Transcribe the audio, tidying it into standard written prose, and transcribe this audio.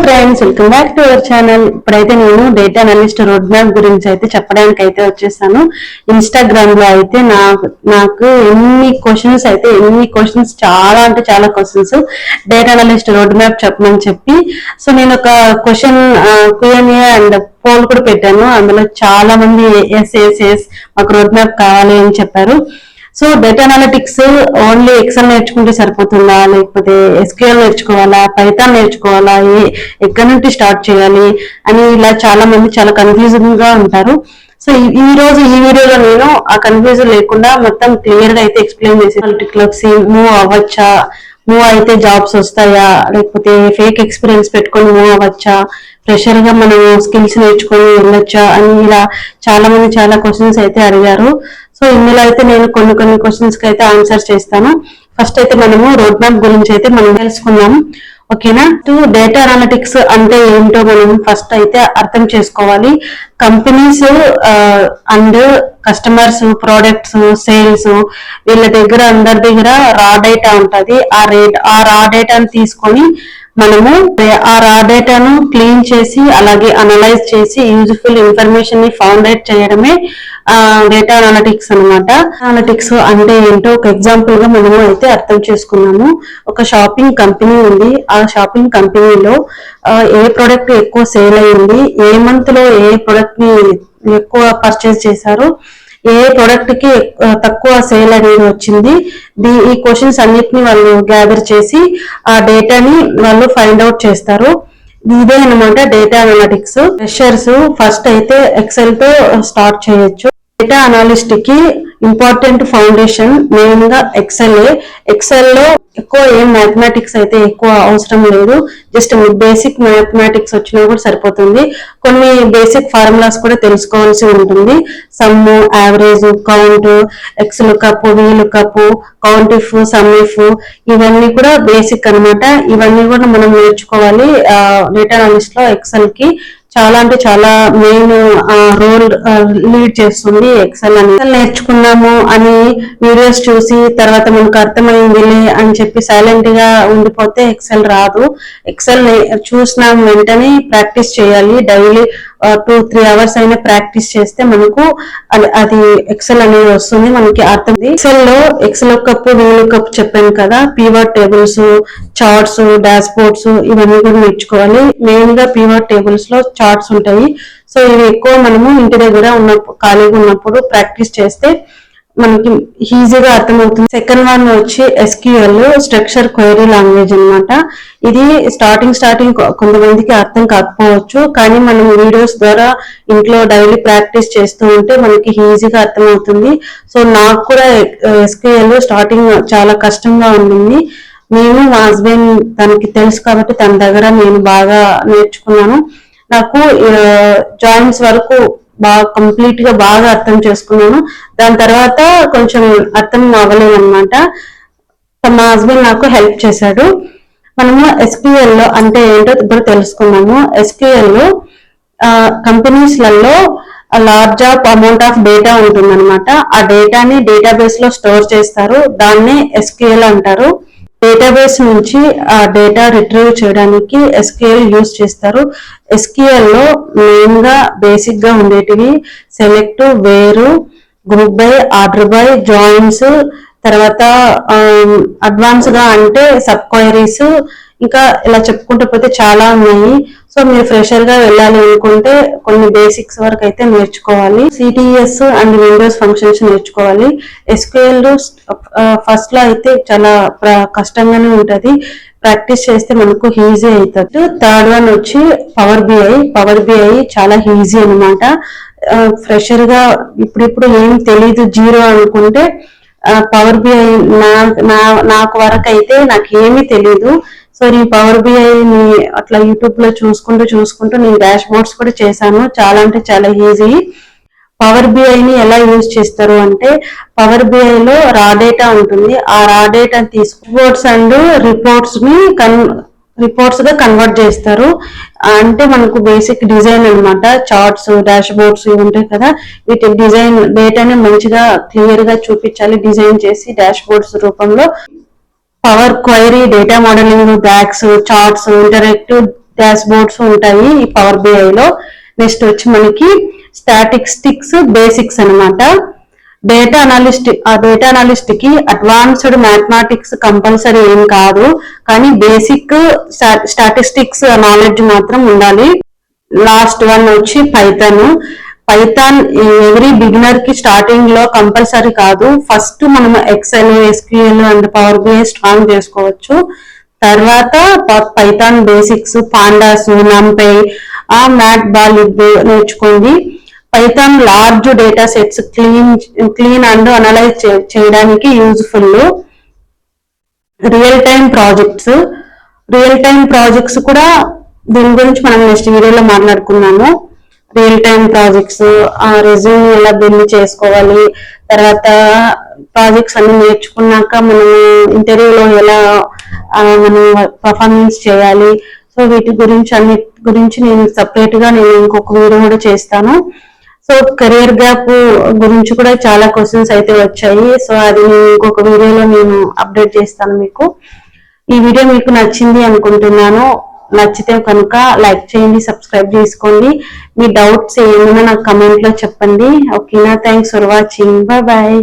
Friends, welcome back to our channel. ఇప్పుడైతే నేను data analyst road map గురించి అయితే చెప్పడానికి అయితే వచ్చేసాను. ఇన్స్టాగ్రామ్ లో అయితే నాకు ఎన్ని క్వశ్చన్స్ చాలా అంటే చాలా questions data analyst road map చెప్పమని చెప్పి, సో నేను ఒక క్వశ్చన్ Q&A అండ్ పోల్ కూడా పెట్టాను. అందులో చాలా మంది ఎస్ మాకు రోడ్ మ్యాప్ కావాలి అని చెప్పారు. So data analytics only excel నేర్చుకుంటే సరిపోతుందా, లేకపోతే SQL నేర్చుకోవాలా, పైథాన్ నేర్చుకోవాలా, ఎక్కడి నుంచి స్టార్ట్ చేయాలి అని ఇలా చాలా మంది చాలా కన్ఫ్యూజింగ్ గా ఉంటారు. సో ఈ వీడియోలో నేను ఆ కన్ఫ్యూజన్ లేకుండా మొత్తం క్లియర్ గా అయితే ఎక్స్ప్లెయిన్ చేసి అనాలిటిక్స్ మూవ్ అవ్వచ్చా, మూవ్ అయితే జాబ్స్ వస్తాయా, లేకపోతే ఫేక్ ఎక్స్పీరియన్స్ పెట్టుకొని మూవ్ అవ్వచ్చా, ఫ్రెషర్ గా మనం స్కిల్స్ నేర్చుకొని వెళ్ళొచ్చా అని ఇలా చాలా మంది చాలా క్వశ్చన్స్ అయితే అడిగారు. సో ఇందులో అయితే నేను కొన్ని క్వశ్చన్స్ కి అయితే ఆన్సర్ చేస్తాను. ఫస్ట్ అయితే మనము రోడ్ మ్యాప్ గురించి అయితే మనం తెలుసుకుందాం, ఓకేనా. డేటా అనాలిటిక్స్ అంటే ఏంటో మనం ఫస్ట్ అయితే అర్థం చేసుకోవాలి. Companies and customers, products, sales వీళ్ళ దగ్గర అందరి దగ్గర రా డేటా ఉంటది. ఆ రా డేటాను తీసుకొని మనము ఆ రా డేటాను క్లీన్ చేసి అలాగే అనలైజ్ చేసి యూజ్ఫుల్ ఇన్ఫర్మేషన్ ని ఫౌండ్ అవుట్ చేయడమే డేటా అనాలిటిక్స్ అనమాట. అనాలిటిక్స్ అంటే ఏంటో ఒక ఎగ్జాంపుల్ గా మనము అయితే అర్థం చేసుకున్నాము. ఒక షాపింగ్ కంపెనీ ఉంది. ఆ షాపింగ్ కంపెనీలో ఏ ప్రోడక్ట్ ఎక్కువ సేల్ అయ్యింది, ఏ మంత్ లో ఏ ప్రోడక్ట్ ని ఎక్కువ పర్చేస్ చేశారు, ఏ ప్రోడక్ట్ కి తక్కువ సేల్ అనేది వచ్చింది, ఈ క్వశ్చన్స్ అన్నిటిని వాళ్ళు గ్యాదర్ చేసి ఆ డేటాని వాళ్ళు ఫైండ్ అవుట్ చేస్తారు. ఇదే అనమాట డేటా అనాలిటిక్స్. ఫ్రెషర్స్ ఫస్ట్ అయితే ఎక్సెల్ తో స్టార్ట్ చేయొచ్చు. డేటా అనాలిస్ట్ కి ఇంపార్టెంట్ ఫౌండేషన్ మెయిన్ గా ఎక్సెల్ లో ఎక్కువ ఏం మ్యాథమెటిక్స్ అయితే ఎక్కువ అవసరం లేదు. జస్ట్ బేసిక్ మ్యాథమెటిక్స్ వచ్చినా కూడా సరిపోతుంది. కొన్ని బేసిక్ ఫార్ములాస్ కూడా తెలుసుకోవాల్సి ఉంటుంది. Some, average, count, X lookup, we lookup, count if, some if, ఇవన్నీ కూడా బేసిక్ అనమాట. ఇవన్నీ కూడా మనం నేర్చుకోవాలి. డేటా అనాలిస్ట్ లో ఎక్సెల్ కి చాలా అంటే చాలా మెయిన్ రోల్ లీడ్ చేస్తుంది ఎక్సెల్ అని. నేర్చుకున్నాము అని వీడియోస్ చూసి తర్వాత మనకు అర్థమైందిలే అని చెప్పి సైలెంట్ గా ఉండిపోతే ఎక్సెల్ రాదు. ఎక్సెల్ చూసిన వెంటనే ప్రాక్టీస్ చేయాలి. డైలీ 2-3 అవర్స్ అయినా ప్రాక్టీస్ చేస్తే మనకు అది ఎక్సెల్ అనేది వస్తుంది, మనకి అర్థం. ఎక్సెల్ లుకప్, వి లుకప్ చెప్పాను కదా, pivot tables, charts, dash boards ఇవన్నీ కూడా నేర్చుకోవాలి. మెయిన్ గా పివట్ టేబుల్స్ లో చార్ట్స్ ఉంటాయి. సో ఇవి ఎక్కువ మనము ఇంటి దగ్గర ఖాళీగా ఉన్నప్పుడు ప్రాక్టీస్ చేస్తే మనకి ఈజీగా అర్థమవుతుంది. సెకండ్ వన్ వచ్చి SQL, స్ట్రక్చర్ క్వైరీ లాంగ్వేజ్ అనమాట. ఇది స్టార్టింగ్ కొంతమందికి అర్థం కాకపోవచ్చు, కానీ మనం వీడియోస్ ద్వారా ఇంట్లో డైలీ ప్రాక్టీస్ చేస్తూ ఉంటే మనకి ఈజీగా అర్థమవుతుంది. సో నాకు కూడా SQL స్టార్టింగ్ చాలా కష్టంగా ఉండింది. నేను మా హస్బెండ్ తనకి తెలుసు కాబట్టి తన దగ్గర నేను బాగా నేర్చుకున్నాను. నాకు జాయిన్స్ వరకు బాగా కంప్లీట్ గా బాగా అర్థం చేసుకున్నాను. దాని తర్వాత కొంచెం అర్థం అవ్వలేదు అనమాట. మా హస్బెండ్ నాకు హెల్ప్ చేశాడు. మనము SQL లో అంటే ఏంటో ఇప్పుడు తెలుసుకున్నాము. SQL లో కంపెనీస్ లలో లార్జ్ అమౌంట్ ఆఫ్ డేటా ఉంటుంది అనమాట. ఆ డేటాని డేటాబేస్ లో స్టోర్ చేస్తారు, దాన్నే SQL అంటారు. డేటాబేస్ నుంచి ఆ డేటా రిట్రీవ్ చేయడానికి SQL యూజ్ చేస్తారు. SQL లో మెయిన్ గా బేసిక్ గా ఉండేటివి సెలెక్ట్, వేరు, group by, order by, joins, తర్వాత అడ్వాన్స్ గా అంటే సబ్ క్వైరీస్, ఇంకా ఇలా చెప్పుకుంటూ పోతే చాలా ఉన్నాయి. సో మీరు ఫ్రెషర్ గా వెళ్ళాలి అనుకుంటే కొన్ని బేసిక్స్ వరకు అయితే నేర్చుకోవాలి. CTS అండ్ విండోస్ ఫంక్షన్స్ నేర్చుకోవాలి. SQL ఫస్ట్ లో అయితే చాలా కష్టంగానే ఉంటది, ప్రాక్టీస్ చేస్తే మనకు ఈజీ అవుతుంది. థర్డ్ వన్ వచ్చి పవర్ బిఐ చాలా ఈజీ అనమాట. ఫ్రెషర్ గా ఇప్పుడు ఏం తెలీదు, జీరో అనుకుంటే పవర్ బిఐ నాకు వరకు అయితే నాకు ఏమీ తెలీదు. సో ఈ పవర్ బిఐని అట్లా యూట్యూబ్ లో చూసుకుంటూ నేను డాష్ బోర్డ్స్ కూడా చేశాను. చాలా అంటే చాలా ఈజీ. పవర్ బిఐని ఎలా యూజ్ చేస్తారు అంటే, పవర్ బిఐ లో రా డేటా ఉంటుంది. ఆ రా డేటా రిపోర్ట్స్ అండ్ రిపోర్ట్స్ గా కన్వర్ట్ చేస్తారు. అంటే మనకు బేసిక్ డిజైన్ అనమాట. చార్ట్స్, డాష్ బోర్డ్స్ ఇవి ఉంటాయి కదా, వీటి డిజైన్ డేటాని మంచిగా క్లియర్ గా చూపించాలి, డిజైన్ చేసి డాష్ బోర్డ్స్ రూపంలో. పవర్ క్వైరీ, డేటా మోడలింగ్, బ్యాగ్స్, చార్ట్స్, ఇంటరాక్టివ్ డాష్ బోర్డ్స్ ఉంటాయి ఈ పవర్ బిఐలో. నెక్స్ట్ వచ్చి మనకి స్టాటిస్టిక్స్ బేసిక్స్ అన్నమాట. డేటా అనలిస్ట్ కి అడ్వాన్స్డ్ మ్యాథమెటిక్స్ కంపల్సరీ ఏం కాదు, కానీ బేసిక్ స్టాటిస్టిక్స్ నాలెడ్జ్ మాత్రం ఉండాలి. లాస్ట్ వన్ వచ్చి పైథాన్ ఎవ్రీ బిగినర్ కి స్టార్టింగ్ లో కంపల్సరీ కాదు. ఫస్ట్ మనం Excel, SQL and power BI strong చేసుకోవచ్చు. తర్వాత Python basics, pandas, NumPy, matplotlib నేర్చుకోండి. Python large data sets clean and analyse చేయడానికి యూజ్ఫుల్. రియల్ టైమ్ ప్రాజెక్ట్స్ కూడా దీని గురించి మనం నెక్స్ట్ వీడియోలో మాట్లాడుకున్నాము. రియల్ టైమ్ ప్రాజెక్ట్స్, రెజ్యూమ్ ఎలా బిల్డ్ చేసుకోవాలి, తర్వాత ప్రాజెక్ట్స్ అన్ని నేర్చుకున్నాక మనం ఇంటర్వ్యూలో ఎలా మనం పర్ఫార్మెన్స్ చేయాలి. సో వీటి గురించి నేను సపరేట్ గా ఇంకొక వీడియో కూడా చేస్తాను. సో కెరియర్ గ్యాప్ గురించి కూడా చాలా క్వశ్చన్స్ అయితే వచ్చాయి. సో అది ఇంకొక వీడియోలో నేను అప్డేట్ చేస్తాను మీకు. ఈ వీడియో మీకు నచ్చింది అనుకుంటున్నాను. నచ్చితే కనుక లైక్ చేయండి, సబ్స్క్రైబ్ చేసుకోండి. మీ డౌట్స్ ఏమైనా నాకు కమెంట్ లో చెప్పండి. ఓకేనా? Thanks for watching. బాయ్.